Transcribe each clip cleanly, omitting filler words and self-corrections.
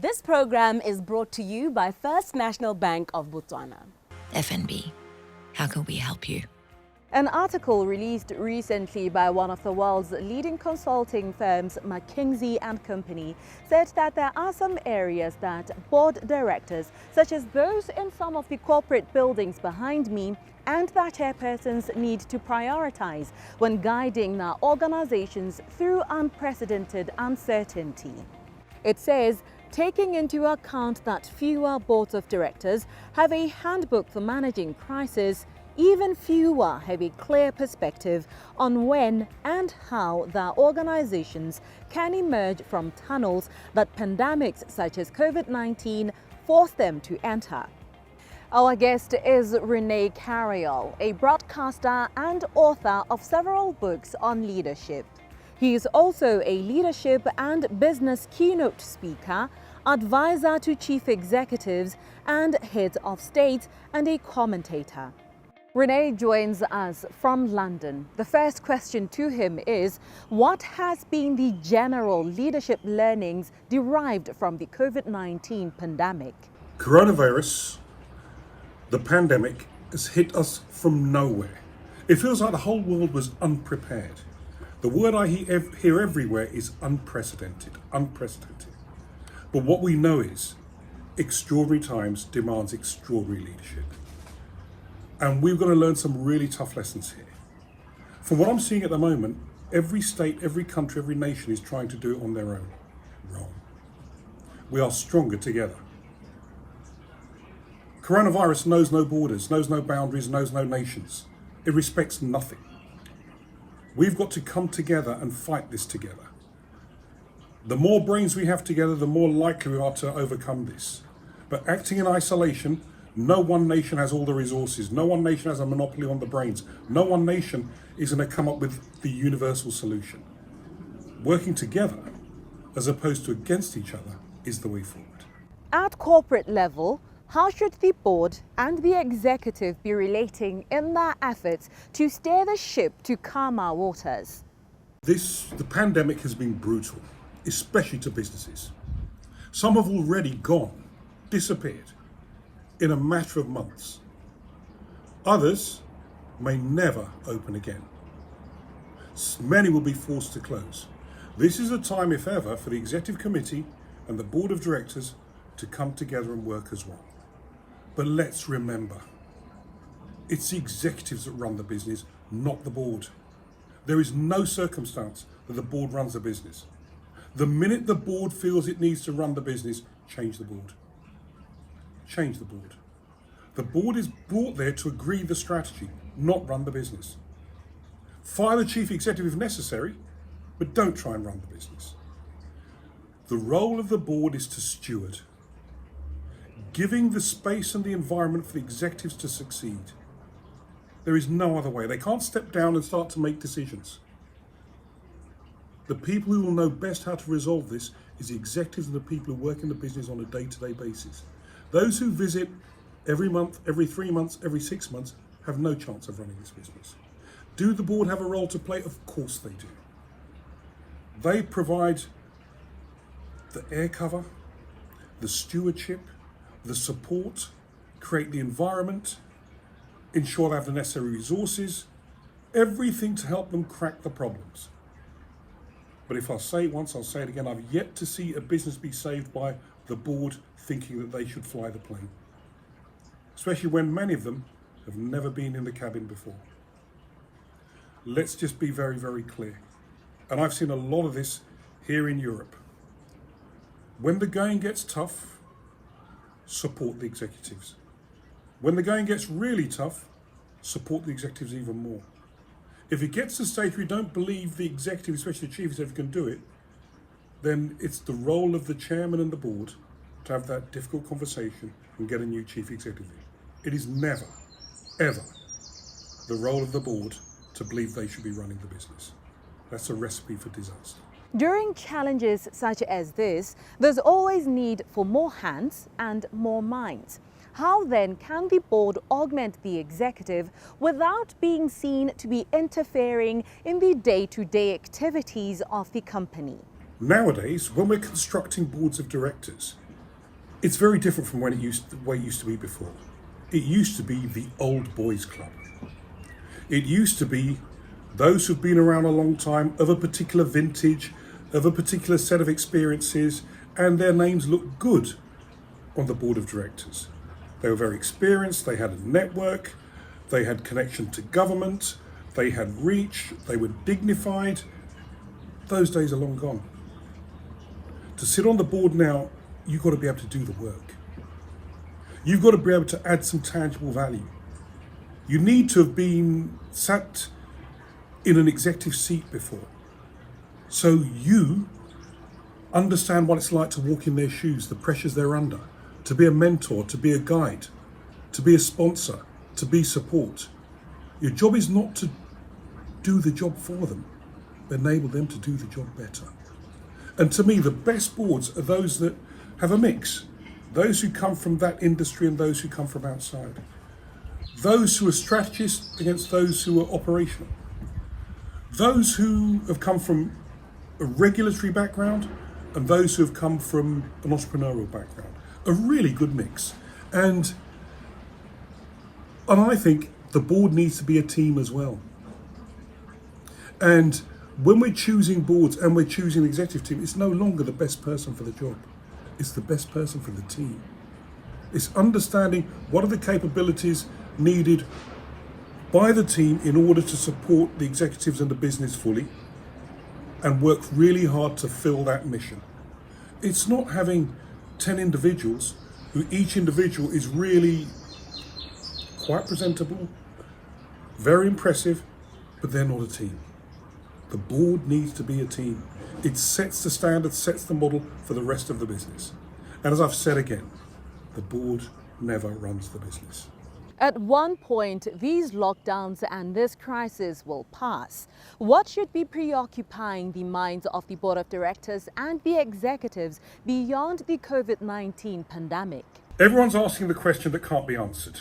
This program is brought to you by First National Bank of Botswana. FNB, how can we help you? An article released recently by one of the world's leading consulting firms, McKinsey & Company, said that there are some areas that board directors, such as those in some of the corporate buildings behind me, and their chairpersons need to prioritize when guiding their organizations through unprecedented uncertainty. It says, taking into account that fewer boards of directors have a handbook for managing crisis, even fewer have a clear perspective on when and how their organizations can emerge from tunnels that pandemics such as COVID-19 force them to enter. Our guest is Rene Carayol, a broadcaster and author of several books on leadership. He is also a leadership and business keynote speaker, advisor to chief executives and heads of state, and a commentator. Rene joins us from London. The first question to him is, what has been the general leadership learnings derived from the COVID-19 pandemic? Coronavirus, the pandemic, has hit us from nowhere. It feels like the whole world was unprepared. The word I hear everywhere is unprecedented. But what we know is extraordinary times demands extraordinary leadership. And we've got to learn some really tough lessons here. From what I'm seeing at the moment, every state, every country, every nation is trying to do it on their own. Wrong. We are stronger together. Coronavirus knows no borders, knows no boundaries, knows no nations. It respects nothing. We've got to come together and fight this together. The more brains we have together, the more likely we are to overcome this. But acting in isolation, no one nation has all the resources. No one nation has a monopoly on the brains. No one nation is going to come up with the universal solution. Working together, as opposed to against each other, is the way forward. At corporate level, how should the board and the executive be relating in their efforts to steer the ship to calmer waters? The pandemic has been brutal, especially to businesses. Some have already gone, disappeared, in a matter of months. Others may never open again. Many will be forced to close. This is a time, if ever, for the executive committee and the board of directors to come together and work as one. But let's remember, it's the executives that run the business, not the board. There is no circumstance that the board runs the business. The minute the board feels it needs to run the business, change the board. Change the board. The board is brought there to agree the strategy, not run the business. Fire the chief executive if necessary, but don't try and run the business. The role of the board is to steward, giving the space and the environment for the executives to succeed. There is no other way. They can't step down and start to make decisions. The people who will know best how to resolve this is the executives and the people who work in the business on a day-to-day basis. Those who visit every month, every 3 months, every 6 months have no chance of running this business. Do the board have a role to play? Of course they do. They provide the air cover, the stewardship, the support, create the environment, ensure they have the necessary resources, everything to help them crack the problems. But if I say it once, I'll say it again, I've yet to see a business be saved by the board thinking that they should fly the plane. Especially when many of them have never been in the cabin before. Let's just be very, very clear. And I've seen a lot of this here in Europe. When the going gets tough, support the executives. When the going gets really tough, support the executives even more. If it gets to the stage where you don't believe the executive, especially the chief executive, can do it, then it's the role of the chairman and the board to have that difficult conversation and get a new chief executive in. It is never, ever the role of the board to believe they should be running the business. That's a recipe for disaster. During challenges such as this, there's always need for more hands and more minds. How then can the board augment the executive without being seen to be interfering in the day-to-day activities of the company? Nowadays, when we're constructing boards of directors, It's very different from the way it used to be before. It used to be the old boys club. It used to be those who've been around a long time, of a particular vintage, of a particular set of experiences, and their names looked good on the board of directors. They were very experienced, they had a network, they had connection to government, they had reach, they were dignified. Those days are long gone. To sit on the board now, you've got to be able to do the work. You've got to be able to add some tangible value. You need to have been sat in an executive seat before. So you understand what it's like to walk in their shoes, the pressures they're under, to be a mentor, to be a guide, to be a sponsor, to be support. Your job is not to do the job for them, but enable them to do the job better. And to me, the best boards are those that have a mix. Those who come from that industry and those who come from outside. Those who are strategists against those who are operational. Those who have come from a regulatory background and those who have come from an entrepreneurial background. A really good mix. And I think the board needs to be a team as well. And when we're choosing boards and we're choosing an executive team, it's no longer the best person for the job. It's the best person for the team. It's understanding what are the capabilities needed by the team in order to support the executives and the business fully and work really hard to fill that mission. It's not having 10 individuals who each individual is really quite presentable, very impressive, but they're not a team. The board needs to be a team. It sets the standard, sets the model for the rest of the business. And as I've said again, the board never runs the business. At one point, these lockdowns and this crisis will pass. What should be preoccupying the minds of the board of directors and the executives beyond the COVID-19 pandemic? Everyone's asking the question that can't be answered.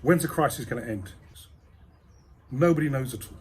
When's the crisis going to end? Nobody knows at all.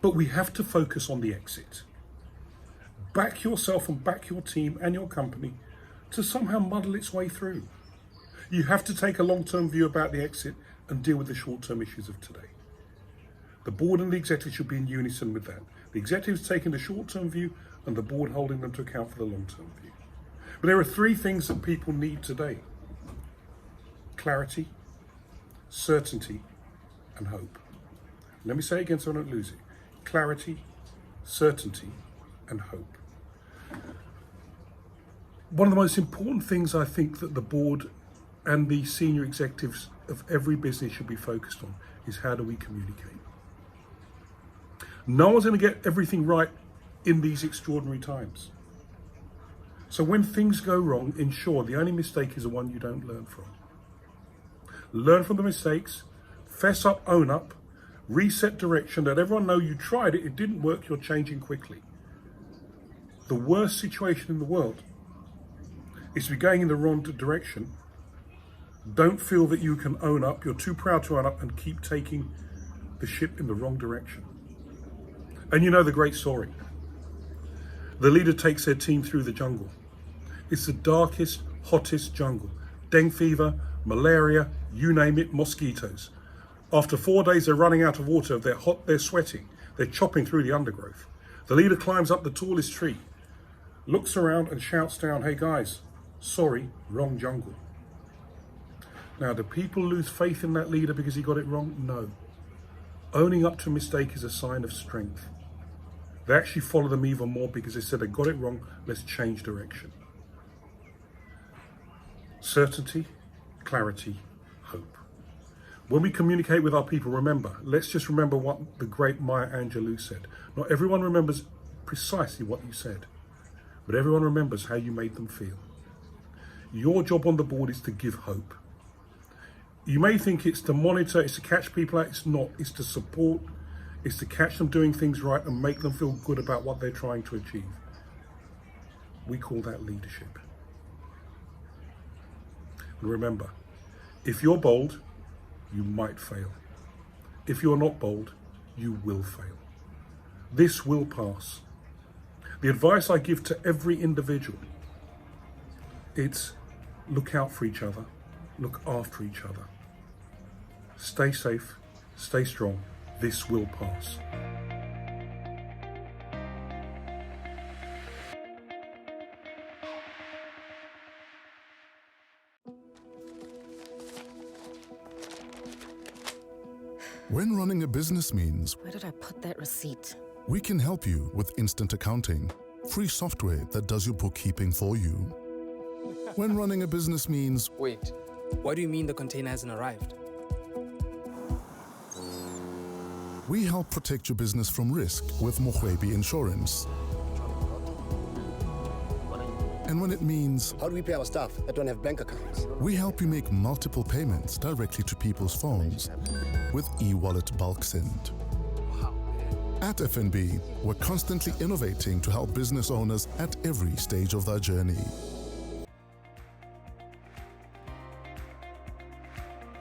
But we have to focus on the exit. Back yourself and back your team and your company to somehow muddle its way through. You have to take a long-term view about the exit and deal with the short-term issues of today. The board and the executives should be in unison with that. The executives taking the short-term view and the board holding them to account for the long-term view. But there are three things that people need today: clarity, certainty, and hope. Let me say it again so I don't lose it. Clarity, certainty, and hope. One of the most important things I think that the board and the senior executives of every business should be focused on is how do we communicate. No one's going to get everything right in these extraordinary times. So when things go wrong, ensure the only mistake is the one you don't learn from. Learn from the mistakes, fess up, own up, reset direction, let everyone know you tried it, it didn't work, you're changing quickly. The worst situation in the world is to be going in the wrong direction. Don't feel that you can own up, you're too proud to own up, and keep taking the ship in the wrong direction. And you know the great story. The leader takes their team through the jungle. It's the darkest, hottest jungle. Dengue fever, malaria, you name it, mosquitoes. After 4 days, they're running out of water, they're hot, they're sweating, they're chopping through the undergrowth. The leader climbs up the tallest tree, looks around and shouts down, "Hey guys, sorry, wrong jungle." Now, do people lose faith in that leader because he got it wrong? No. Owning up to a mistake is a sign of strength. They actually follow them even more because they said they got it wrong, let's change direction. Certainty, clarity, hope. When we communicate with our people, let's just remember what the great Maya Angelou said. Not everyone remembers precisely what you said, but everyone remembers how you made them feel. Your job on the board is to give hope. You may think it's to monitor, it's to catch people out. It's not. It's to support, it's to catch them doing things right and make them feel good about what they're trying to achieve. We call that leadership. And remember, if you're bold, you might fail. If you're not bold, you will fail. This will pass. The advice I give to every individual, it's Look out for each other. Look after each other. Stay safe. Stay strong. This will pass. When running a business means Where did I put that receipt? we can help you with instant accounting, free software that does your bookkeeping for you. When running a business means Wait, what do you mean the container hasn't arrived? we help protect your business from risk with Mohwebi Insurance. And when it means How do we pay our staff that don't have bank accounts? we help you make multiple payments directly to people's phones with e-wallet bulk send. At FNB, we're constantly innovating to help business owners at every stage of their journey.